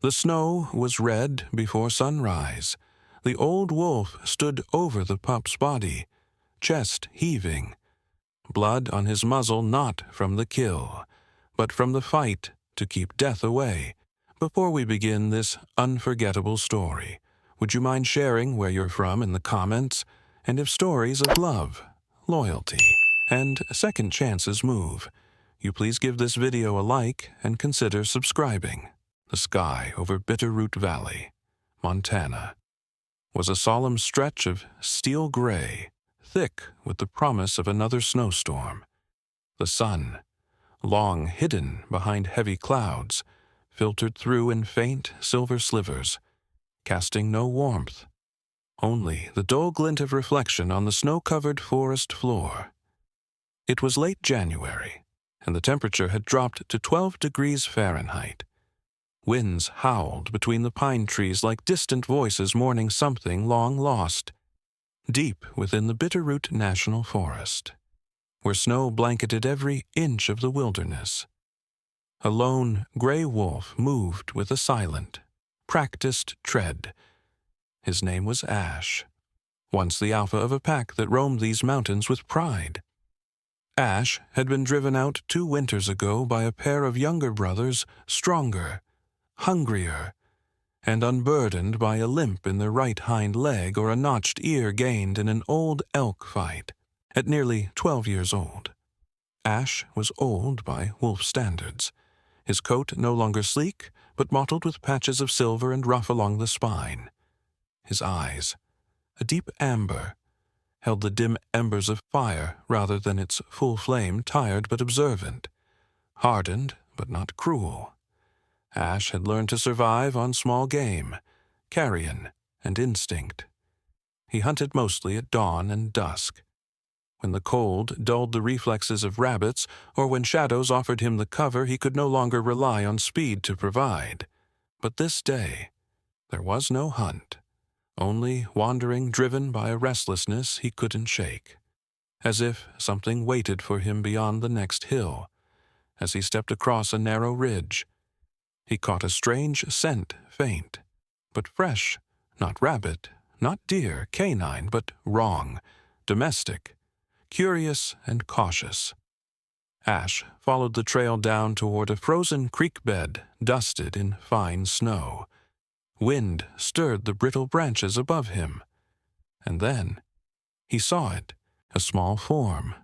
The snow was red before sunrise. The old wolf stood over the pup's body, chest heaving, blood on his muzzle not from the kill, but from the fight to keep death away. Before we begin this unforgettable story, would you mind sharing where you're from in the comments? And if stories of love, loyalty, and second chances move, you please give this video a like and consider subscribing. The sky over Bitterroot Valley, Montana, was a solemn stretch of steel gray, thick with the promise of another snowstorm. The sun, long hidden behind heavy clouds, filtered through in faint silver slivers, casting no warmth, only the dull glint of reflection on the snow-covered forest floor. It was late January, and the temperature had dropped to 12 degrees Fahrenheit. Winds howled between the pine trees like distant voices mourning something long lost, deep within the Bitterroot National Forest, where snow blanketed every inch of the wilderness. A lone gray wolf moved with a silent, practiced tread. His name was Ash, once the alpha of a pack that roamed these mountains with pride. Ash had been driven out 2 winters ago by a pair of younger brothers, stronger, hungrier, and unburdened by a limp in their right hind leg or a notched ear gained in an old elk fight at nearly 12 years old. Ash was old by wolf standards, his coat no longer sleek, but mottled with patches of silver and rough along the spine. His eyes, a deep amber, held the dim embers of fire rather than its full flame, tired but observant, hardened but not cruel. Ash had learned to survive on small game, carrion, and instinct. He hunted mostly at dawn and dusk, when the cold dulled the reflexes of rabbits, or when shadows offered him the cover he could no longer rely on speed to provide. But this day, there was no hunt, only wandering driven by a restlessness he couldn't shake, as if something waited for him beyond the next hill. As he stepped across a narrow ridge, he caught a strange scent, faint, but fresh, not rabbit, not deer, canine, but wrong, domestic, curious and cautious. Ash followed the trail down toward a frozen creek bed dusted in fine snow. Wind stirred the brittle branches above him. And then he saw it, a small form,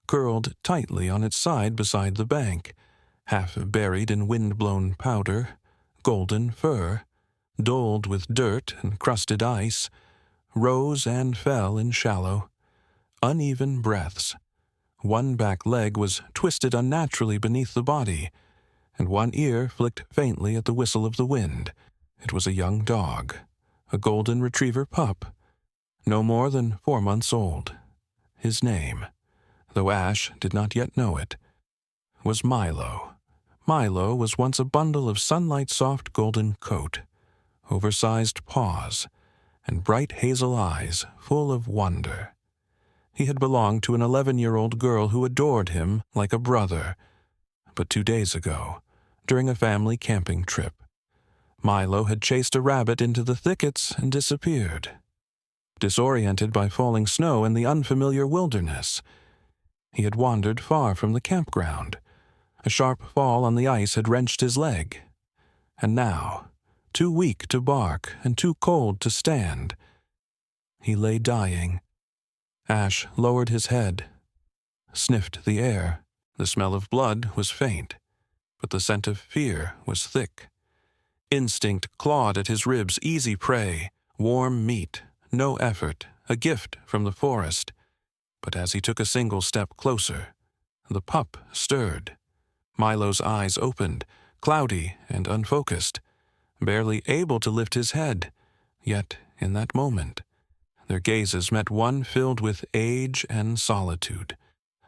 curled tightly on its side beside the bank, half buried in wind-blown powder, golden fur, dulled with dirt and crusted ice, rose and fell in shallow, uneven breaths. One back leg was twisted unnaturally beneath the body, and one ear flicked faintly at the whistle of the wind. It was a young dog, a golden retriever pup, no more than 4 months old. His name, though Ash did not yet know it, was Milo. Milo was once a bundle of sunlight-soft golden coat, oversized paws, and bright hazel eyes full of wonder. He had belonged to an 11-year-old girl who adored him like a brother. But 2 days ago, during a family camping trip, Milo had chased a rabbit into the thickets and disappeared. Disoriented by falling snow in the unfamiliar wilderness, he had wandered far from the campground. A sharp fall on the ice had wrenched his leg, and now, too weak to bark and too cold to stand, he lay dying. Ash lowered his head, sniffed the air. The smell of blood was faint, but the scent of fear was thick. Instinct clawed at his ribs, easy prey, warm meat, no effort, a gift from the forest. But as he took a single step closer, the pup stirred. Milo's eyes opened, cloudy and unfocused, barely able to lift his head. Yet, in that moment, their gazes met, one filled with age and solitude,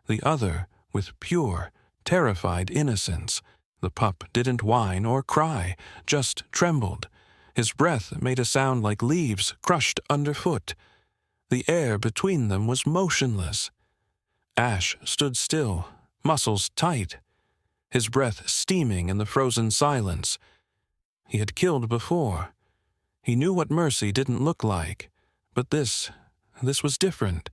the other with pure, terrified innocence. The pup didn't whine or cry, just trembled. His breath made a sound like leaves crushed underfoot. The air between them was motionless. Ash stood still, muscles tight, his breath steaming in the frozen silence. He had killed before. He knew what mercy didn't look like, but this was different.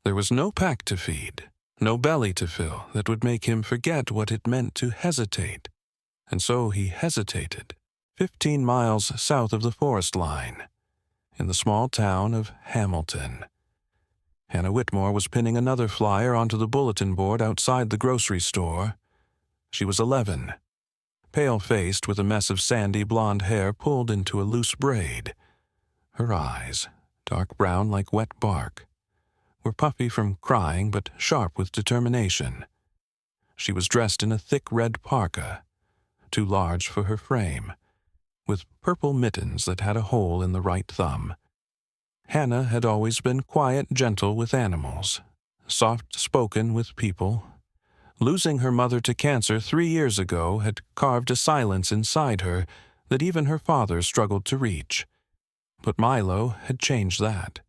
There was no pack to feed, no belly to fill that would make him forget what it meant to hesitate. And so he hesitated, 15 miles south of the forest line, in the small town of Hamilton. Hannah Whitmore was pinning another flyer onto the bulletin board outside the grocery store. She was 11, pale-faced with a mess of sandy blonde hair pulled into a loose braid. Her eyes, dark brown like wet bark, were puffy from crying but sharp with determination. She was dressed in a thick red parka, too large for her frame, with purple mittens that had a hole in the right thumb. Hannah had always been quiet, gentle with animals, soft-spoken with people. Losing her mother to cancer 3 years ago had carved a silence inside her that even her father struggled to reach. But Milo had changed that.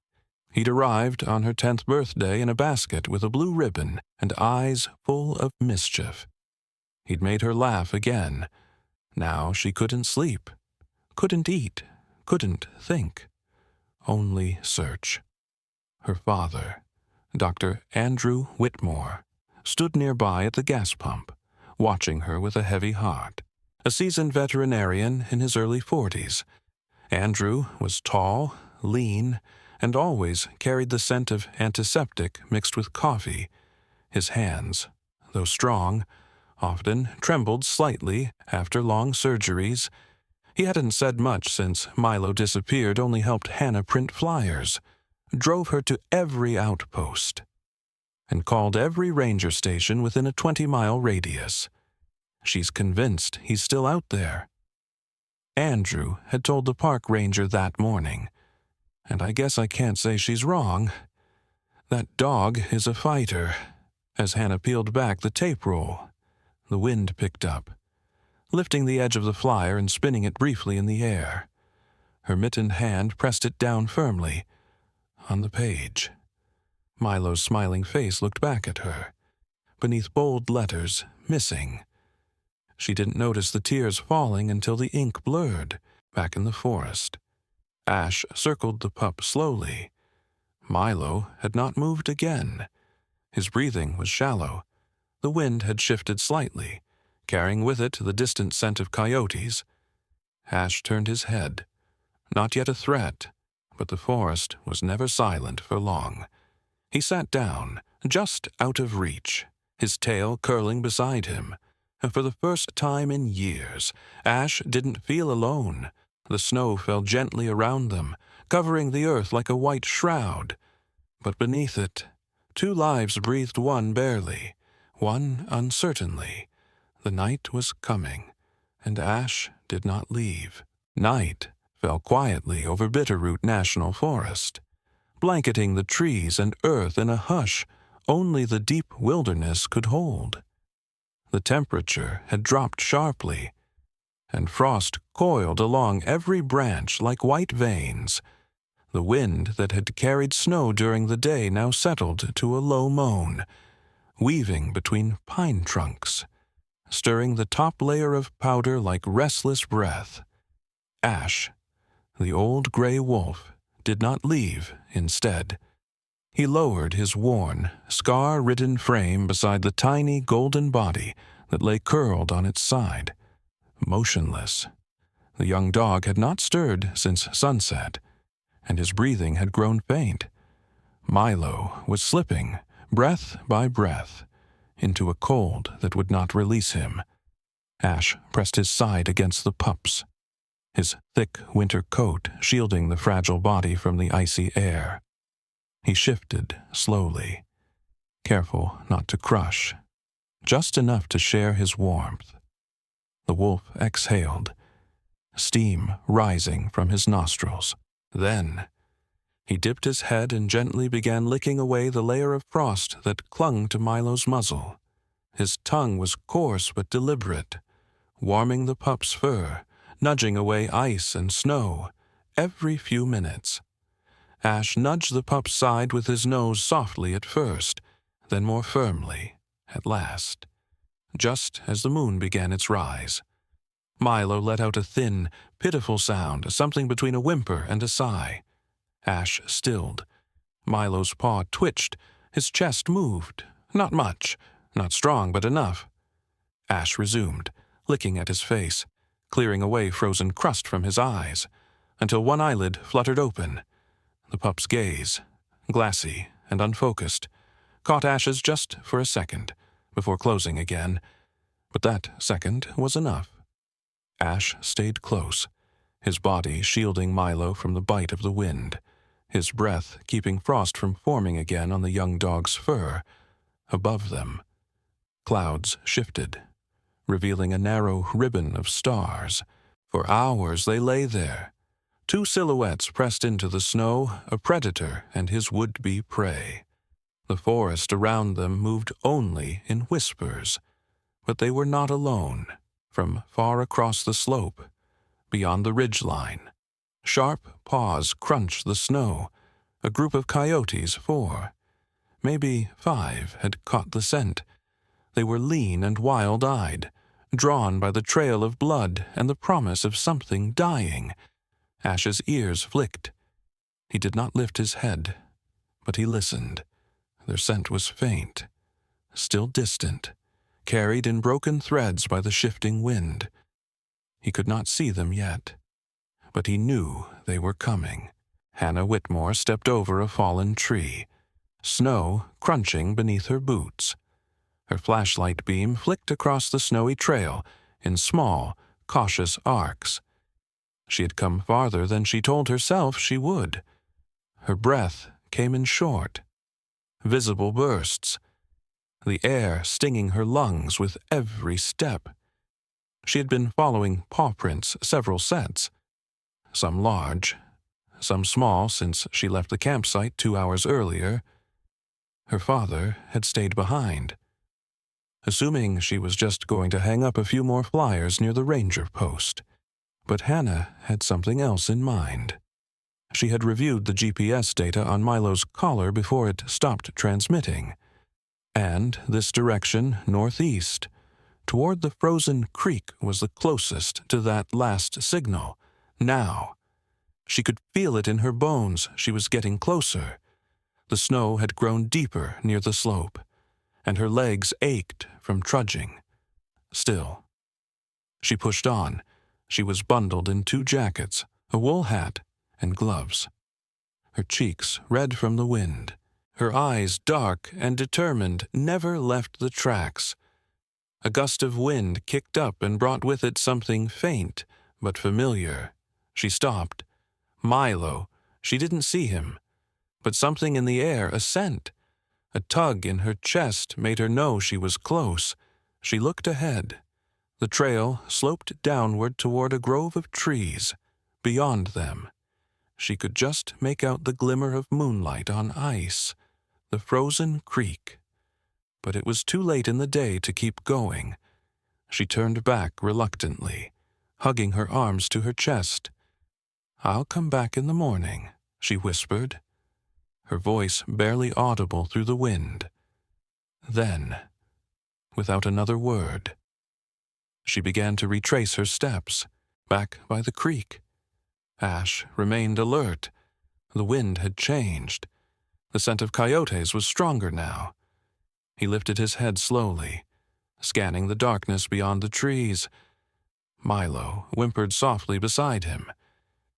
He'd arrived on her 10th birthday in a basket with a blue ribbon and eyes full of mischief. He'd made her laugh again. Now she couldn't sleep, couldn't eat, couldn't think. Only search. Her father, Dr. Andrew Whitmore, stood nearby at the gas pump, watching her with a heavy heart. A seasoned veterinarian in his early 40s, Andrew was tall, lean, and always carried the scent of antiseptic mixed with coffee. His hands, though strong, often trembled slightly after long surgeries. He hadn't said much since Milo disappeared, only helped Hannah print flyers, drove her to every outpost, and called every ranger station within a 20-mile radius. She's convinced he's still out there. Andrew had told the park ranger that morning, and I guess I can't say she's wrong. That dog is a fighter. As Hannah peeled back the tape roll, the wind picked up, lifting the edge of the flyer and spinning it briefly in the air. Her mittened hand pressed it down firmly on the page. Milo's smiling face looked back at her, beneath bold letters, missing. She didn't notice the tears falling until the ink blurred back in the forest. Ash circled the pup slowly. Milo had not moved again. His breathing was shallow. The wind had shifted slightly, carrying with it the distant scent of coyotes. Ash turned his head. Not yet a threat, but the forest was never silent for long. He sat down, just out of reach, his tail curling beside him. And for the first time in years, Ash didn't feel alone. The snow fell gently around them, covering the earth like a white shroud. But beneath it, 2 lives breathed one barely, one uncertainly. The night was coming, and Ash did not leave. Night fell quietly over Bitterroot National Forest, blanketing the trees and earth in a hush only the deep wilderness could hold. The temperature had dropped sharply, and frost coiled along every branch like white veins. The wind that had carried snow during the day now settled to a low moan, weaving between pine trunks, stirring the top layer of powder like restless breath. Ash, the old gray wolf, did not leave instead. He lowered his worn, scar-ridden frame beside the tiny golden body that lay curled on its side, motionless. The young dog had not stirred since sunset, and his breathing had grown faint. Milo was slipping, breath by breath, into a cold that would not release him. Ash pressed his side against the pup's, his thick winter coat shielding the fragile body from the icy air. He shifted slowly, careful not to crush, just enough to share his warmth. The wolf exhaled, steam rising from his nostrils. Then he dipped his head and gently began licking away the layer of frost that clung to Milo's muzzle. His tongue was coarse but deliberate, warming the pup's fur, nudging away ice and snow every few minutes. Ash nudged the pup's side with his nose softly at first, then more firmly at last, just as the moon began its rise. Milo let out a thin, pitiful sound, something between a whimper and a sigh. Ash stilled. Milo's paw twitched. His chest moved. Not much. Not strong, but enough. Ash resumed, licking at his face, clearing away frozen crust from his eyes, until one eyelid fluttered open. The pup's gaze, glassy and unfocused, caught Ash's just for a second, before closing again. But that second was enough. Ash stayed close, his body shielding Milo from the bite of the wind, his breath keeping frost from forming again on the young dog's fur. Above them, clouds shifted, revealing a narrow ribbon of stars. For hours they lay there, two silhouettes pressed into the snow, a predator and his would-be prey. The forest around them moved only in whispers, but they were not alone. From far across the slope, beyond the ridgeline, sharp paws crunched the snow. A group of coyotes, 4, maybe 5, had caught the scent. They were lean and wild-eyed, drawn by the trail of blood and the promise of something dying. Ash's ears flicked. He did not lift his head, but he listened. Their scent was faint, still distant, carried in broken threads by the shifting wind. He could not see them yet, but he knew they were coming. Hannah Whitmore stepped over a fallen tree, snow crunching beneath her boots. Her flashlight beam flicked across the snowy trail in small, cautious arcs. She had come farther than she told herself she would. Her breath came in short, visible bursts, the air stinging her lungs with every step. She had been following paw prints several sets, some large, some small since she left the campsite 2 hours earlier. Her father had stayed behind, assuming she was just going to hang up a few more flyers near the ranger post. But Hannah had something else in mind. She had reviewed the GPS data on Milo's collar before it stopped transmitting. And this direction, northeast, toward the frozen creek, was the closest to that last signal. Now, she could feel it in her bones. She was getting closer. The snow had grown deeper near the slope, and her legs ached from trudging. Still, she pushed on. She was bundled in 2 jackets, a wool hat, and gloves. Her cheeks red from the wind. Her eyes, dark and determined, never left the tracks. A gust of wind kicked up and brought with it something faint but familiar. She stopped. Milo. She didn't see him. But something in the air, a scent. A tug in her chest made her know she was close. She looked ahead. The trail sloped downward toward a grove of trees. Beyond them, she could just make out the glimmer of moonlight on ice, the frozen creek. But it was too late in the day to keep going. She turned back reluctantly, hugging her arms to her chest. "I'll come back in the morning," she whispered, her voice barely audible through the wind. Then, without another word, she began to retrace her steps, back by the creek. Ash remained alert. The wind had changed. The scent of coyotes was stronger now. He lifted his head slowly, scanning the darkness beyond the trees. Milo whimpered softly beside him,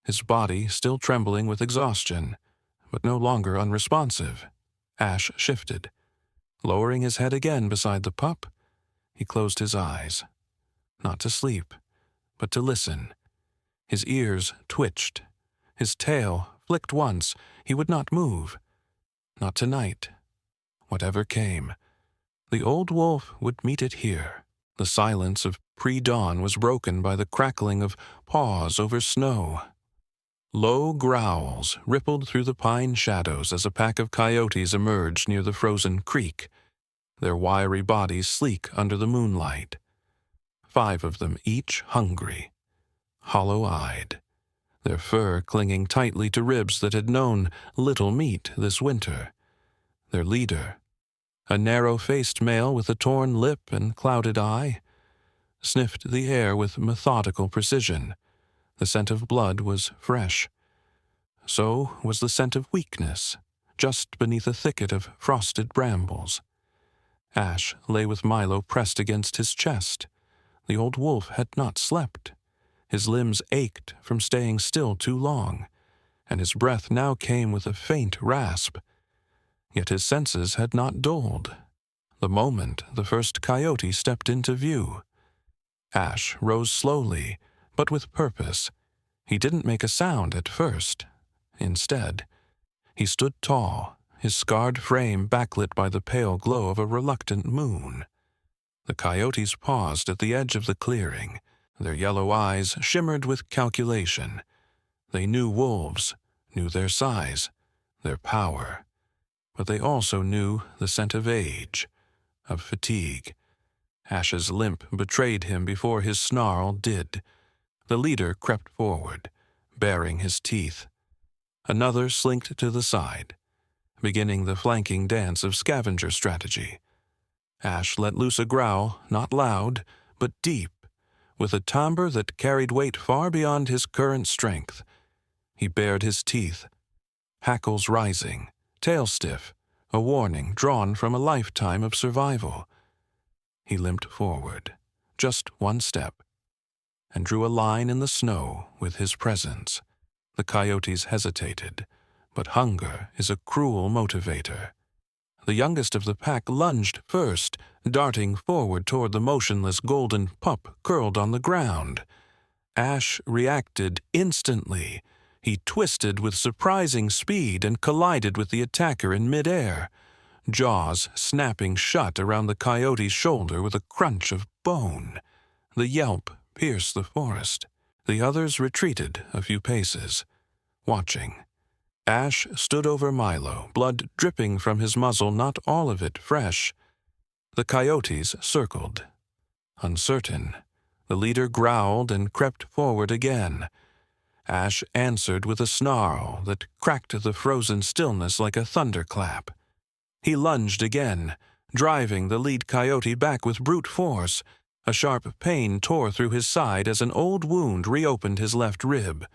his body still trembling with exhaustion, but no longer unresponsive. Ash shifted. Lowering his head again beside the pup, he closed his eyes, not to sleep, but to listen. His ears twitched. His tail flicked once. He would not move. Not tonight. Whatever came, the old wolf would meet it here. The silence of pre-dawn was broken by the crackling of paws over snow. Low growls rippled through the pine shadows as a pack of coyotes emerged near the frozen creek, their wiry bodies sleek under the moonlight. 5 of them, each hungry, hollow-eyed, their fur clinging tightly to ribs that had known little meat this winter. Their leader, a narrow-faced male with a torn lip and clouded eye, sniffed the air with methodical precision. The scent of blood was fresh. So was the scent of weakness, just beneath a thicket of frosted brambles. Ash lay with Milo pressed against his chest. The old wolf had not slept. His limbs ached from staying still too long, and his breath now came with a faint rasp. Yet his senses had not dulled. The moment the first coyote stepped into view, Ash rose slowly, but with purpose. He didn't make a sound at first. Instead, he stood tall, his scarred frame backlit by the pale glow of a reluctant moon. The coyotes paused at the edge of the clearing. Their yellow eyes shimmered with calculation. They knew wolves, knew their size, their power. But they also knew the scent of age, of fatigue. Ash's limp betrayed him before his snarl did. The leader crept forward, baring his teeth. Another slinked to the side, beginning the flanking dance of scavenger strategy. Ash let loose a growl, not loud, but deep, with a timbre that carried weight far beyond his current strength. He bared his teeth, hackles rising, tail stiff, a warning drawn from a lifetime of survival. He limped forward, just one step, and drew a line in the snow with his presence. The coyotes hesitated, but hunger is a cruel motivator. The youngest of the pack lunged first, darting forward toward the motionless golden pup curled on the ground. Ash reacted instantly. He twisted with surprising speed and collided with the attacker in midair, jaws snapping shut around the coyote's shoulder with a crunch of bone. The yelp pierced the forest. The others retreated a few paces, watching. Ash stood over Milo, blood dripping from his muzzle, not all of it fresh. The coyotes circled. Uncertain, the leader growled and crept forward again. Ash answered with a snarl that cracked the frozen stillness like a thunderclap. He lunged again, driving the lead coyote back with brute force. A sharp pain tore through his side as an old wound reopened his left rib.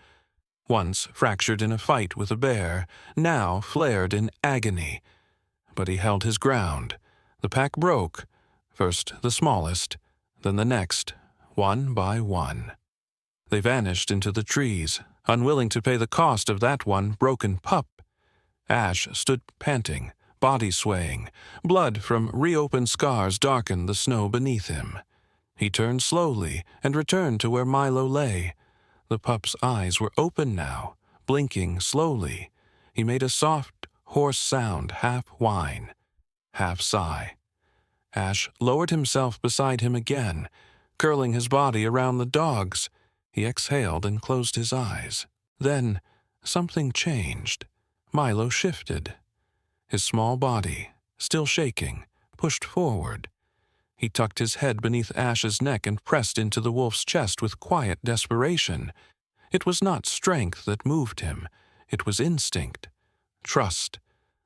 Once fractured in a fight with a bear, now flared in agony. But he held his ground. The pack broke, first the smallest, then the next, one by one. They vanished into the trees, unwilling to pay the cost of that one broken pup. Ash stood panting, body swaying. Blood from reopened scars darkened the snow beneath him. He turned slowly and returned to where Milo lay. The pup's eyes were open now, blinking slowly. He made a soft, hoarse sound, half whine, half sigh. Ash lowered himself beside him again, curling his body around the dog's. He exhaled and closed his eyes. Then something changed. Milo shifted. His small body, still shaking, pushed forward. He tucked his head beneath Ash's neck and pressed into the wolf's chest with quiet desperation. It was not strength that moved him. It was instinct, trust,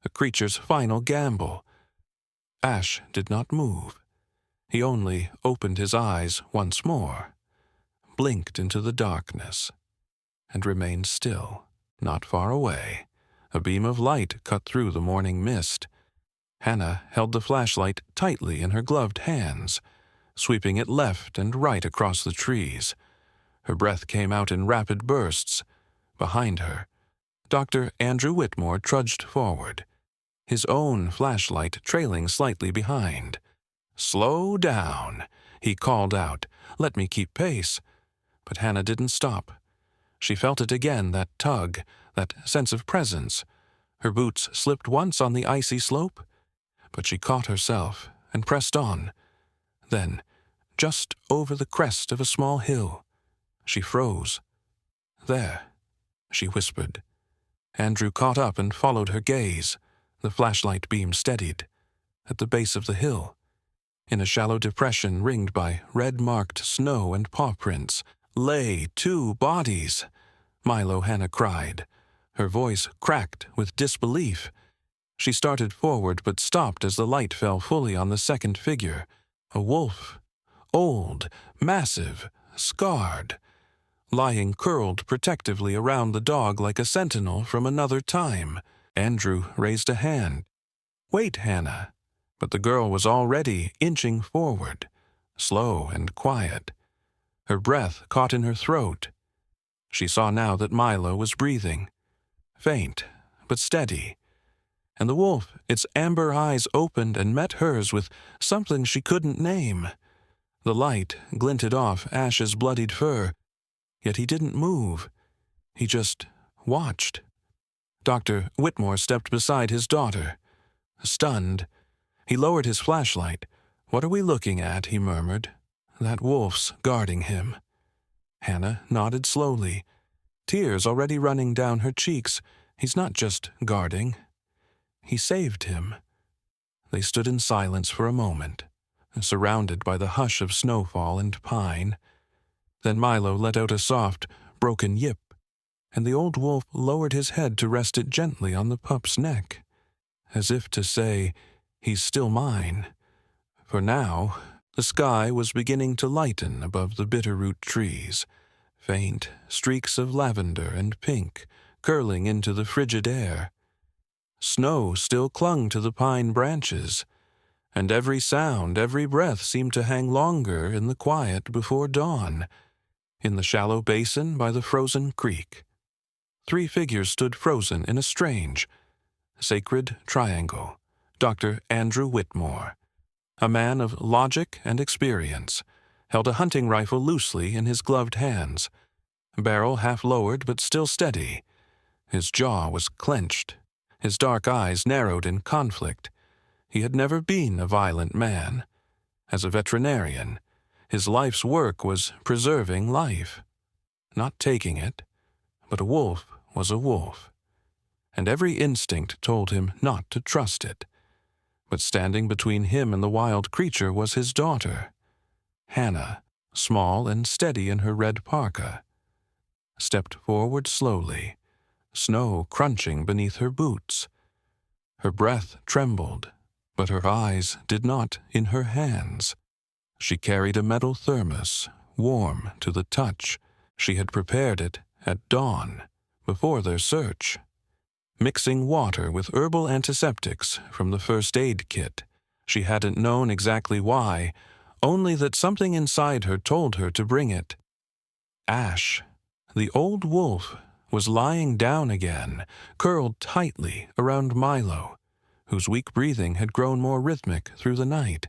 a creature's final gamble. Ash did not move. He only opened his eyes once more, blinked into the darkness, and remained still. Not far away, a beam of light cut through the morning mist. Hannah held the flashlight tightly in her gloved hands, sweeping it left and right across the trees. Her breath came out in rapid bursts. Behind her, Dr. Andrew Whitmore trudged forward, his own flashlight trailing slightly behind. "Slow down," he called out. "Let me keep pace." But Hannah didn't stop. She felt it again, that tug, that sense of presence. Her boots slipped once on the icy slope, but she caught herself and pressed on. Then, just over the crest of a small hill, she froze. "There," she whispered. Andrew caught up and followed her gaze. The flashlight beam steadied. At the base of the hill, in a shallow depression ringed by red-marked snow and paw prints, lay 2 bodies. "Milo," Hannah cried. Her voice cracked with disbelief. She started forward but stopped as the light fell fully on the second figure. A wolf. old, massive, scarred, lying curled protectively around the dog like a sentinel from another time. Andrew raised a hand. "Wait, Hannah." But the girl was already inching forward, slow and quiet. Her breath caught in her throat. She saw now that Milo was breathing, faint but steady, and the wolf, its amber eyes opened and met hers with something she couldn't name. The light glinted off Ash's bloodied fur, yet he didn't move. He just watched. Dr. Whitmore stepped beside his daughter. Stunned, he lowered his flashlight. "What are we looking at?" he murmured. "That wolf's guarding him." Hannah nodded slowly, tears already running down her cheeks. "He's not just guarding. He saved him." They stood in silence for a moment, surrounded by the hush of snowfall and pine. Then Milo let out a soft, broken yip, and the old wolf lowered his head to rest it gently on the pup's neck, as if to say, "He's still mine." For now, the sky was beginning to lighten above the bitterroot trees, faint streaks of lavender and pink curling into the frigid air. Snow still clung to the pine branches, and every sound, every breath seemed to hang longer in the quiet before dawn. In the shallow basin by the frozen creek, 3 figures stood frozen in a strange, sacred triangle. Dr. Andrew Whitmore, a man of logic and experience, held a hunting rifle loosely in his gloved hands, barrel half lowered but still steady. His jaw was clenched, his dark eyes narrowed in conflict. He had never been a violent man. As a veterinarian, his life's work was preserving life, not taking it. But a wolf was a wolf, and every instinct told him not to trust it. But standing between him and the wild creature was his daughter, Hannah, small and steady in her red parka, stepped forward slowly, snow crunching beneath her boots. Her breath trembled, but her eyes did not in her hands. She carried a metal thermos, warm to the touch. She had prepared it at dawn, before their search, mixing water with herbal antiseptics from the first aid kit. She hadn't known exactly why, only that something inside her told her to bring it. Ash, the old wolf, was lying down again, curled tightly around Milo, whose weak breathing had grown more rhythmic through the night.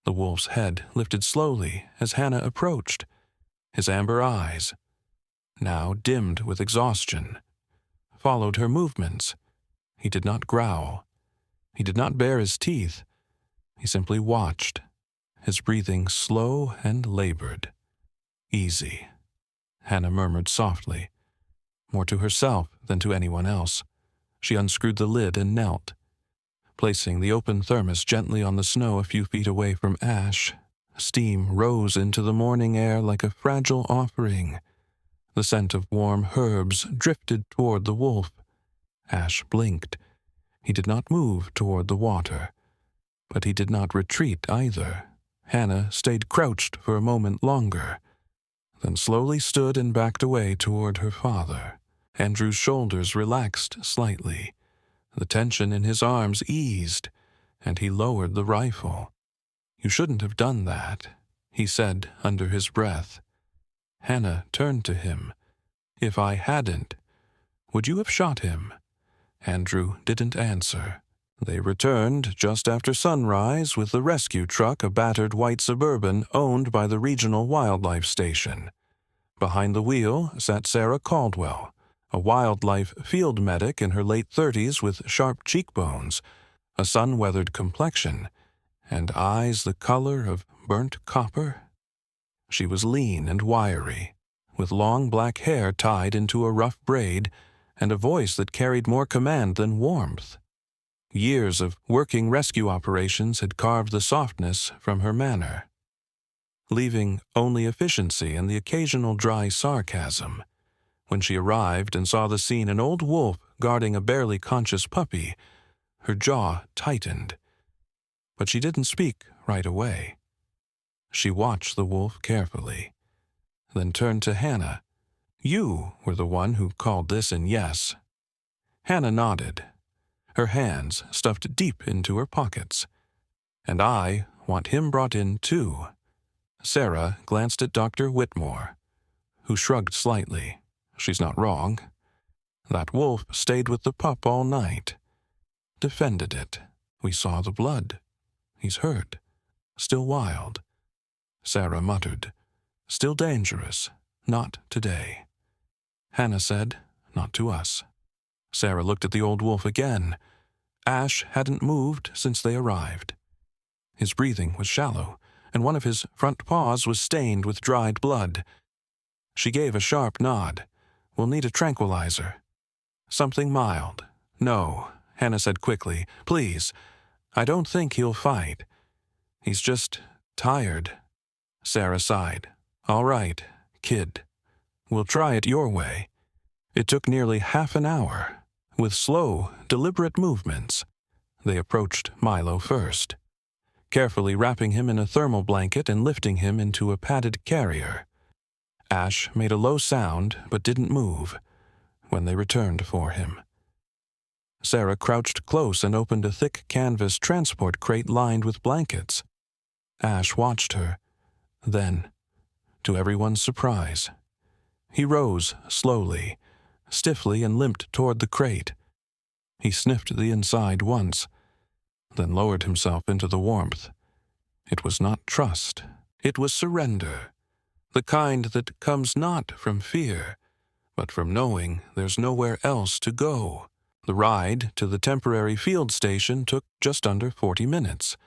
The wolf's head lifted slowly as Hannah approached. His amber eyes, now dimmed with exhaustion, followed her movements. He did not growl. He did not bare his teeth. He simply watched, his breathing slow and labored. "Easy," Hannah murmured softly, more to herself than to anyone else. She unscrewed the lid and knelt, placing the open thermos gently on the snow a few feet away from Ash. Steam rose into the morning air like a fragile offering. The scent of warm herbs drifted toward the wolf. Ash blinked. He did not move toward the water, but he did not retreat either. Hannah stayed crouched for a moment longer, then slowly stood and backed away toward her father. Andrew's shoulders relaxed slightly. The tension in his arms eased, and he lowered the rifle. "You shouldn't have done that," he said under his breath. Hannah turned to him. "If I hadn't, would you have shot him?" Andrew didn't answer. They returned just after sunrise with the rescue truck, a battered white Suburban owned by the regional wildlife station. Behind the wheel sat Sarah Caldwell, a wildlife field medic in her late 30s with sharp cheekbones, a sun-weathered complexion, and eyes the color of burnt copper. She was lean and wiry, with long black hair tied into a rough braid and a voice that carried more command than warmth. Years of working rescue operations had carved the softness from her manner, leaving only efficiency and the occasional dry sarcasm. When she arrived and saw the scene, an old wolf guarding a barely conscious puppy, her jaw tightened. But she didn't speak right away. She watched the wolf carefully, then turned to Hannah. "You were the one who called this in, yes?" Hannah nodded, her hands stuffed deep into her pockets. "And I want him brought in, too." Sarah glanced at Dr. Whitmore, who shrugged slightly. "She's not wrong. That wolf stayed with the pup all night. Defended it. We saw the blood. He's hurt. Still wild." Sarah muttered, "Still dangerous. Not today." Hannah said, "Not to us." Sarah looked at the old wolf again. Ash hadn't moved since they arrived. His breathing was shallow, and one of his front paws was stained with dried blood. She gave a sharp nod. "We'll need a tranquilizer." "Something mild." "No," Hannah said quickly. "Please. I don't think he'll fight. He's just tired." Sarah sighed. "All right, kid. We'll try it your way." It took nearly half an hour. With slow, deliberate movements, they approached Milo first, carefully wrapping him in a thermal blanket and lifting him into a padded carrier. Ash made a low sound but didn't move when they returned for him. Sarah crouched close and opened a thick canvas transport crate lined with blankets. Ash watched her. Then, to everyone's surprise, he rose slowly, stiffly, and limped toward the crate. He sniffed the inside once, then lowered himself into the warmth. It was not trust. It was surrender, the kind that comes not from fear, but from knowing there's nowhere else to go. The ride to the temporary field station took just under 40 minutes.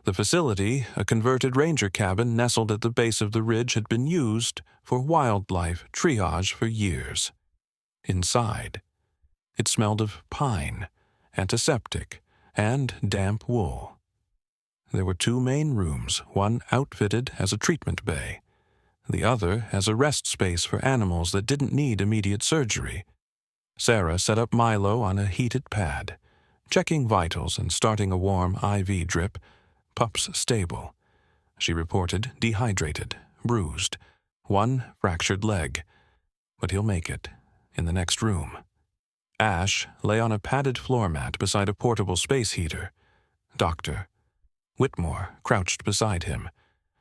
The facility, a converted ranger cabin nestled at the base of the ridge, had been used for wildlife triage for years. Inside, it smelled of pine, antiseptic, and damp wool. There were 2 main rooms, one outfitted as a treatment bay, the other as a rest space for animals that didn't need immediate surgery. Sarah set up Milo on a heated pad, checking vitals and starting a warm IV drip. Pup's stable. She reported dehydrated, bruised, 1 fractured leg, but he'll make it in the next room. Ash lay on a padded floor mat beside a portable space heater. Dr. Whitmore crouched beside him,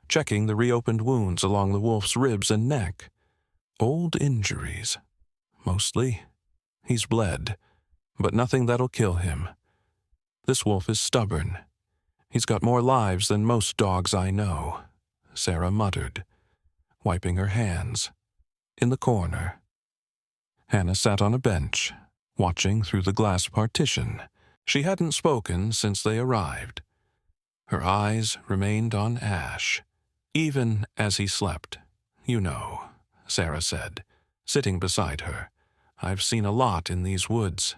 checking the reopened wounds along the wolf's ribs and neck. Old injuries, mostly. He's bled, but nothing that'll kill him. This wolf is stubborn. He's got more lives than most dogs I know," Sarah muttered, wiping her hands. In the corner, Hannah sat on a bench, watching through the glass partition. She hadn't spoken since they arrived. Her eyes remained on Ash, even as he slept. "You know," Sarah said, sitting beside her, "I've seen a lot in these woods.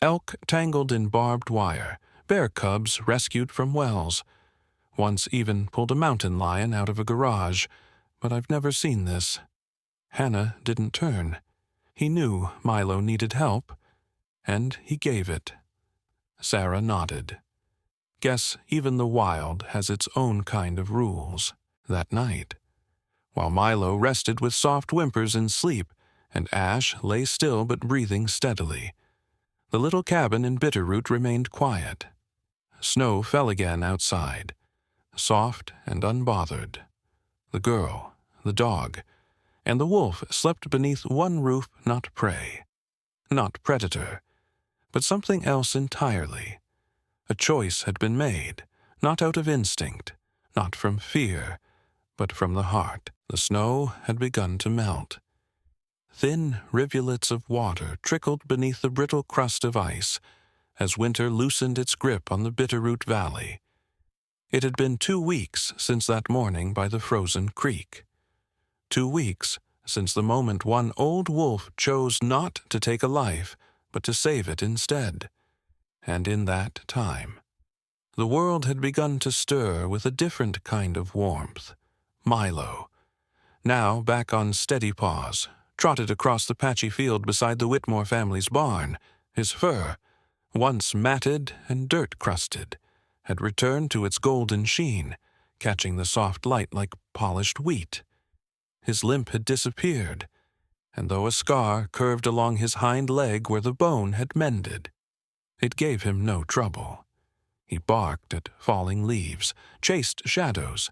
Elk tangled in barbed wire, bear cubs rescued from wells. Once even pulled a mountain lion out of a garage, but I've never seen this." Hannah didn't turn. He knew Milo needed help, and he gave it. Sarah nodded. "Guess even the wild has its own kind of rules." That night, while Milo rested with soft whimpers in sleep, and Ash lay still but breathing steadily, the little cabin in Bitterroot remained quiet. Snow fell again outside, soft and unbothered. The girl, the dog, and the wolf slept beneath one roof, not prey, not predator, but something else entirely. A choice had been made, not out of instinct, not from fear, but from the heart. The snow had begun to melt. Thin rivulets of water trickled beneath the brittle crust of ice as winter loosened its grip on the Bitterroot Valley. It had been 2 weeks since that morning by the frozen creek. 2 weeks since the moment one old wolf chose not to take a life, but to save it instead. And in that time, the world had begun to stir with a different kind of warmth. Milo, now back on steady paws, trotted across the patchy field beside the Whitmore family's barn. His fur, once matted and dirt-crusted, had returned to its golden sheen, catching the soft light like polished wheat. His limp had disappeared, and though a scar curved along his hind leg where the bone had mended, it gave him no trouble. He barked at falling leaves, chased shadows,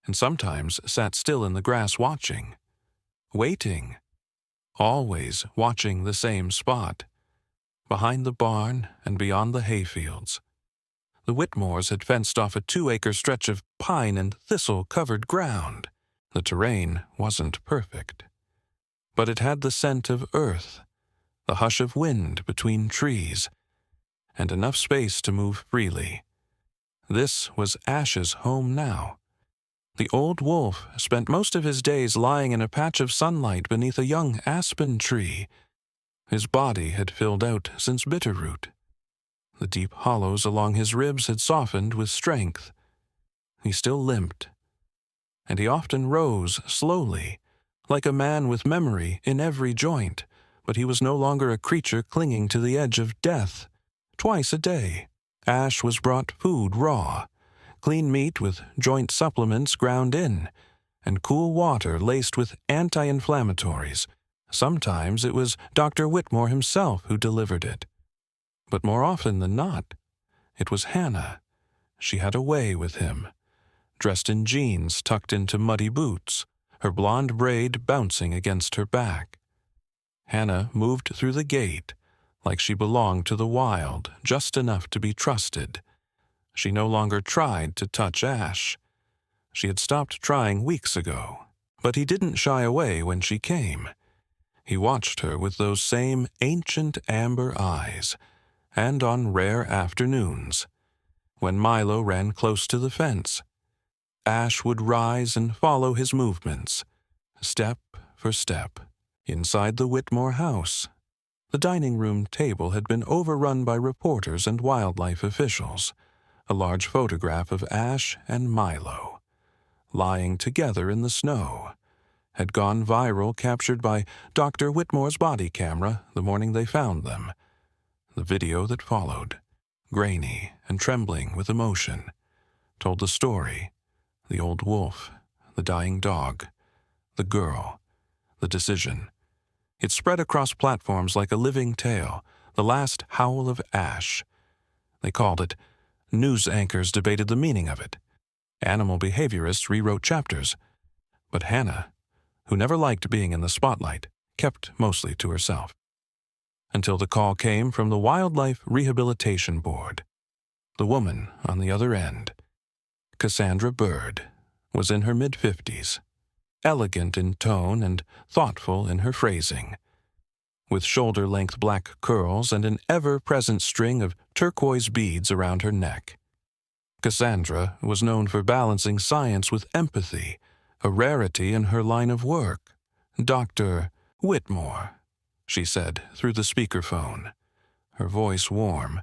and sometimes sat still in the grass watching, waiting, always watching the same spot, behind the barn and beyond the hayfields. The Whitmores had fenced off a 2-acre stretch of pine and thistle-covered ground. The terrain wasn't perfect, but it had the scent of earth, the hush of wind between trees, and enough space to move freely. This was Ash's home now. The old wolf spent most of his days lying in a patch of sunlight beneath a young aspen tree. His body had filled out since Bitterroot. The deep hollows along his ribs had softened with strength. He still limped, and he often rose slowly, like a man with memory in every joint, but he was no longer a creature clinging to the edge of death. Twice a day, Ash was brought food raw, clean meat with joint supplements ground in, and cool water laced with anti-inflammatories. Sometimes it was Dr. Whitmore himself who delivered it. But more often than not, it was Hannah. She had a way with him, dressed in jeans tucked into muddy boots, her blonde braid bouncing against her back. Hannah moved through the gate like she belonged to the wild, just enough to be trusted. She no longer tried to touch Ash. She had stopped trying weeks ago, but he didn't shy away when she came. He watched her with those same ancient amber eyes, and on rare afternoons, when Milo ran close to the fence, Ash would rise and follow his movements, step for step. Inside the Whitmore house, the dining room table had been overrun by reporters and wildlife officials. A large photograph of Ash and Milo, lying together in the snow, had gone viral, captured by Dr. Whitmore's body camera the morning they found them. The video that followed, grainy and trembling with emotion, told the story: the old wolf, the dying dog, the girl, the decision. It spread across platforms like a living tale, the last howl of Ash. They called it. News anchors debated the meaning of it. Animal behaviorists rewrote chapters. But Hannah, who never liked being in the spotlight, kept mostly to herself. Until the call came from the Wildlife Rehabilitation Board. The woman on the other end, Cassandra Bird, was in her mid-50s, elegant in tone and thoughtful in her phrasing, with shoulder-length black curls and an ever-present string of turquoise beads around her neck. Cassandra was known for balancing science with empathy, a rarity in her line of work. "Dr. Whitmore," she said through the speakerphone, her voice warm.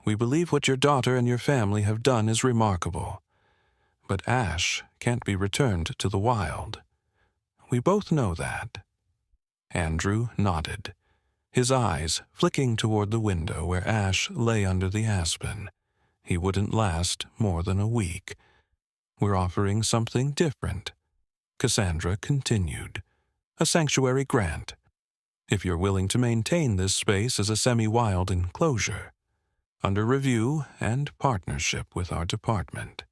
"We believe what your daughter and your family have done is remarkable. But Ash can't be returned to the wild. We both know that." Andrew nodded, his eyes flicking toward the window where Ash lay under the aspen. He wouldn't last more than a week. "We're offering something different," Cassandra continued. "A sanctuary grant, if you're willing to maintain this space as a semi-wild enclosure. Under review and partnership with our department,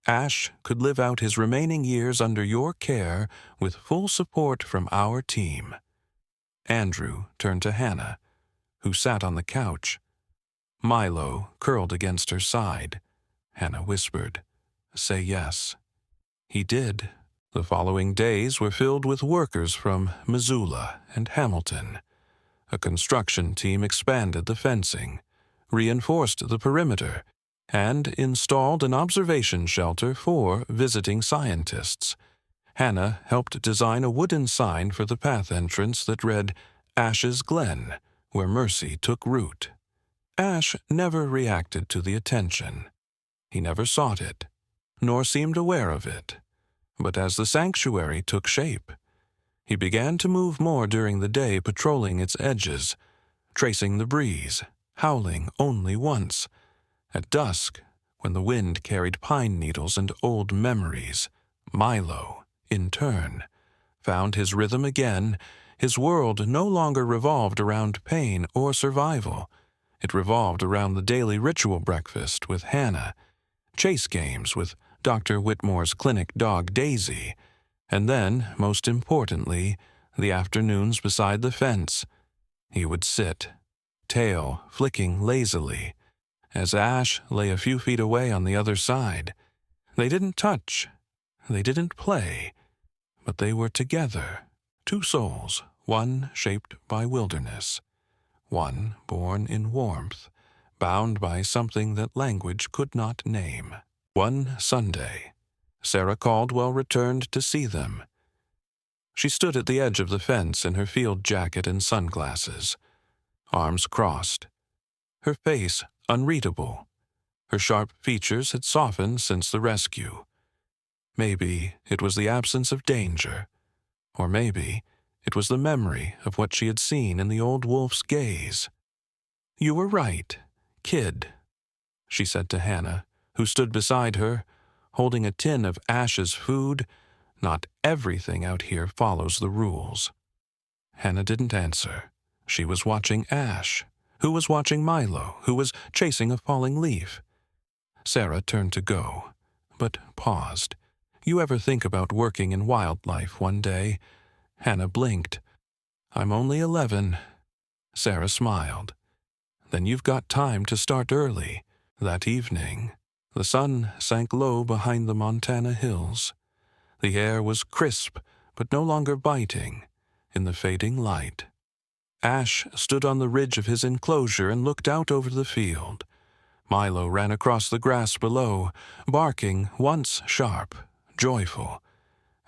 Ash could live out his remaining years under your care with full support from our team." Andrew turned to Hannah, who sat on the couch. Milo curled against her side. Hannah whispered, "Say yes." He did. The following days were filled with workers from Missoula and Hamilton. A construction team expanded the fencing, reinforced the perimeter, and installed an observation shelter for visiting scientists. Hannah helped design a wooden sign for the path entrance that read, "Ash's Glen, where mercy took root." Ash never reacted to the attention. He never sought it, nor seemed aware of it. But as the sanctuary took shape, he began to move more during the day, patrolling its edges, tracing the breeze, howling only once. At dusk, when the wind carried pine needles and old memories, Milo, in turn, found his rhythm again. His world no longer revolved around pain or survival. It revolved around the daily ritual breakfast with Hannah, chase games with Dr. Whitmore's clinic dog Daisy, and then, most importantly, the afternoons beside the fence. He would sit, tail flicking lazily, as Ash lay a few feet away on the other side. They didn't touch, they didn't play, but they were together, two souls, one shaped by wilderness, one born in warmth, bound by something that language could not name. One Sunday, Sarah Caldwell returned to see them. She stood at the edge of the fence in her field jacket and sunglasses, arms crossed, her face unreadable. Her sharp features had softened since the rescue. Maybe it was the absence of danger, or maybe it was the memory of what she had seen in the old wolf's gaze. "You were right, kid," she said to Hannah, who stood beside her, holding a tin of Ash's food. "Not everything out here follows the rules." Hannah didn't answer. She was watching Ash, who was watching Milo, who was chasing a falling leaf. Sarah turned to go, but paused. "You ever think about working in wildlife one day?" Hannah blinked. "I'm only 11. Sarah smiled. "Then you've got time to start early." That evening, the sun sank low behind the Montana hills. The air was crisp, but no longer biting, in the fading light. Ash stood on the ridge of his enclosure and looked out over the field. Milo ran across the grass below, barking once sharp, joyful.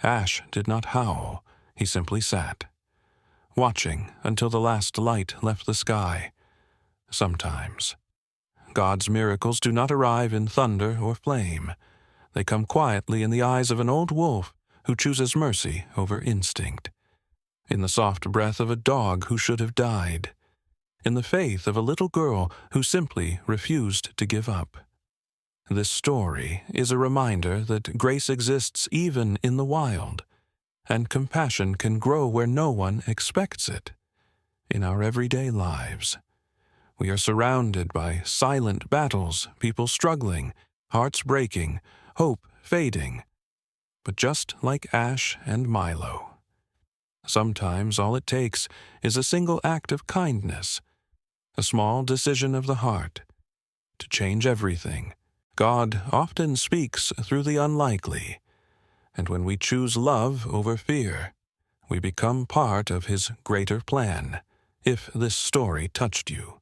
Ash did not howl. He simply sat, watching until the last light left the sky. Sometimes God's miracles do not arrive in thunder or flame. They come quietly in the eyes of an old wolf who chooses mercy over instinct, in the soft breath of a dog who should have died, in the faith of a little girl who simply refused to give up. This story is a reminder that grace exists even in the wild, and compassion can grow where no one expects it. In our everyday lives, we are surrounded by silent battles, people struggling, hearts breaking, hope fading. But just like Ash and Milo, sometimes all it takes is a single act of kindness, a small decision of the heart, to change everything. God often speaks through the unlikely, and when we choose love over fear, we become part of His greater plan. If this story touched you,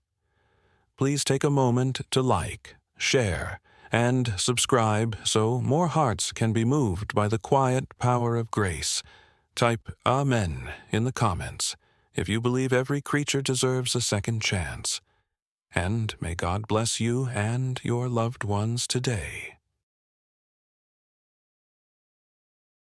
please take a moment to like, share, and subscribe so more hearts can be moved by the quiet power of grace. Type Amen in the comments if you believe every creature deserves a second chance. And may God bless you and your loved ones today.